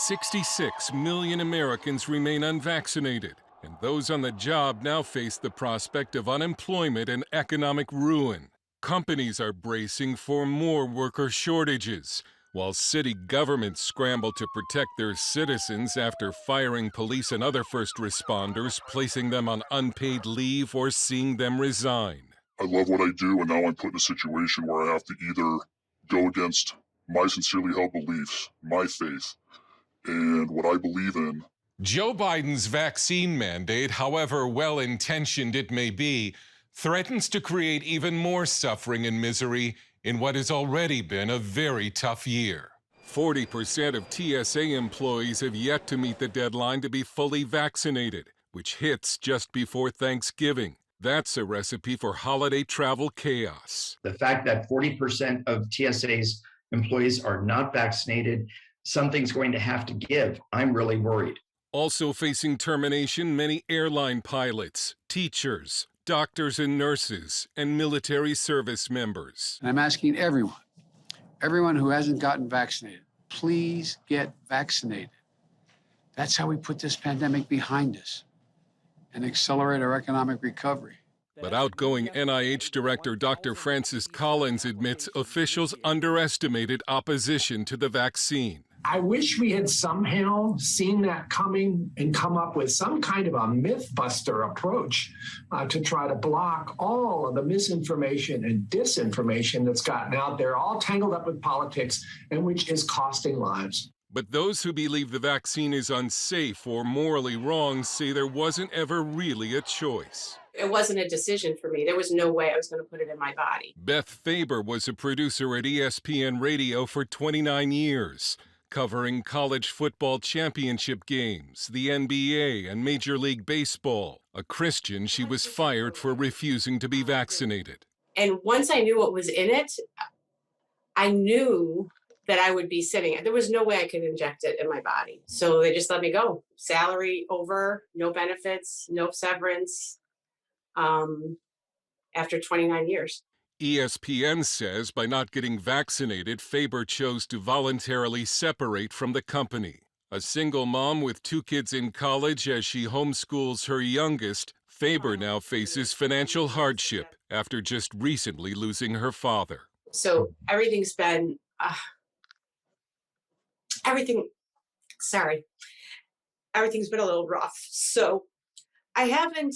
66 million Americans remain unvaccinated, and those on the job now face the prospect of unemployment and economic ruin. Companies are bracing for more worker shortages, while city governments scramble to protect their citizens after firing police and other first responders, placing them on unpaid leave or seeing them resign. I love what I do, and now I'm put in a situation where I have to either go against my sincerely held beliefs, my faith, and what I believe in. Joe Biden's vaccine mandate, however well-intentioned it may be, threatens to create even more suffering and misery in what has already been a very tough year. 40% of TSA employees have yet to meet the deadline to be fully vaccinated, which hits just before Thanksgiving. That's a recipe for holiday travel chaos. The fact that 40% of TSA's employees are not vaccinated, something's going to have to give. I'm really worried. Also facing termination, many airline pilots, teachers, doctors and nurses, and military service members. And I'm asking everyone who hasn't gotten vaccinated, please get vaccinated. That's how we put this pandemic behind us and accelerate our economic recovery. But outgoing NIH Director Dr. Francis Collins admits officials underestimated opposition to the vaccine. I wish we had somehow seen that coming and come up with some kind of a myth-buster approach to try to block all of the misinformation and disinformation that's gotten out there, all tangled up with politics, and which is costing lives. But those who believe the vaccine is unsafe or morally wrong say there wasn't ever really a choice. It wasn't a decision for me. There was no way I was going to put it in my body. Beth Faber was a producer at ESPN Radio for 29 years, covering college football championship games, the NBA, and Major League Baseball. A Christian, she was fired for refusing to be vaccinated. And once I knew what was in it, I knew that I would be sitting. There was no way I could inject it in my body. So they just let me go. Salary over, no benefits, no severance, after 29 years. ESPN says by not getting vaccinated, Faber chose to voluntarily separate from the company. A single mom with 2 kids in college as she homeschools her youngest, Faber now faces financial hardship after just recently losing her father. So everything's been, everything's been a little rough. So I haven't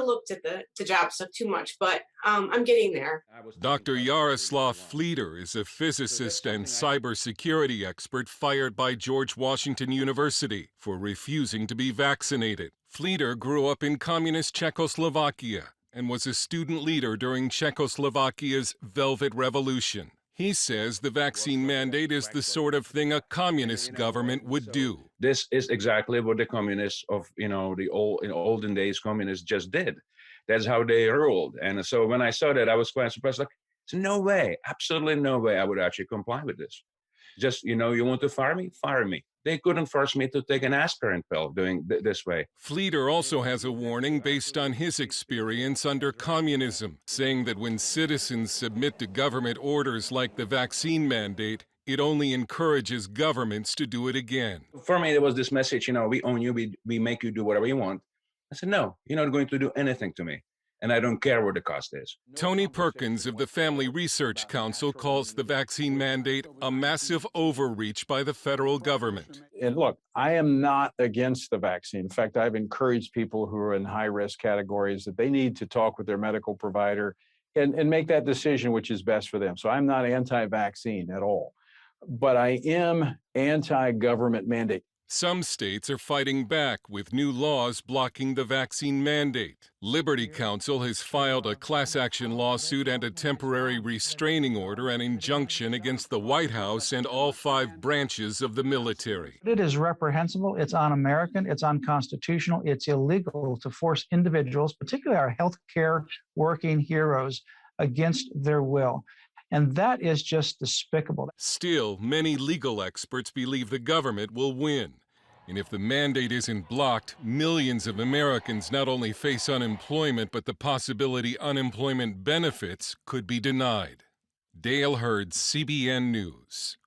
looked at the job stuff too much, but I'm getting there. Dr. Yaroslav Fleeter is a physicist and cybersecurity expert fired by George Washington University for refusing to be vaccinated. Fleeter grew up in communist Czechoslovakia and was a student leader during Czechoslovakia's Velvet Revolution. He says the vaccine mandate is the sort of thing a communist government would do. This is exactly what the communists of, in olden days, communists just did. That's how they ruled. And so when I saw that, I was quite surprised. Like, there's no way, absolutely no way I would actually comply with this. Just, you want to fire me? Fire me. They couldn't force me to take an aspirin pill doing this way. Fleeter also has a warning based on his experience under communism, saying that when citizens submit to government orders like the vaccine mandate, it only encourages governments to do it again. For me, there was this message, we own you, we make you do whatever you want. I said, no, you're not going to do anything to me. And I don't care what the cost is. Tony Perkins of the Family Research Council calls the vaccine mandate a massive overreach by the federal government. And look, I am not against the vaccine. In fact, I've encouraged people who are in high-risk categories that they need to talk with their medical provider and make that decision which is best for them. So I'm not anti-vaccine at all. But I am anti-government mandate. Some states are fighting back with new laws blocking the vaccine mandate. Liberty Counsel has filed a class action lawsuit and a temporary restraining order and injunction against the White House and all 5 branches of the military. It is reprehensible, it's un-American, it's unconstitutional, it's illegal to force individuals, particularly our healthcare working heroes, against their will. And that is just despicable. Still, many legal experts believe the government will win. And if the mandate isn't blocked, millions of Americans not only face unemployment, but the possibility unemployment benefits could be denied. Dale Hurd, CBN News.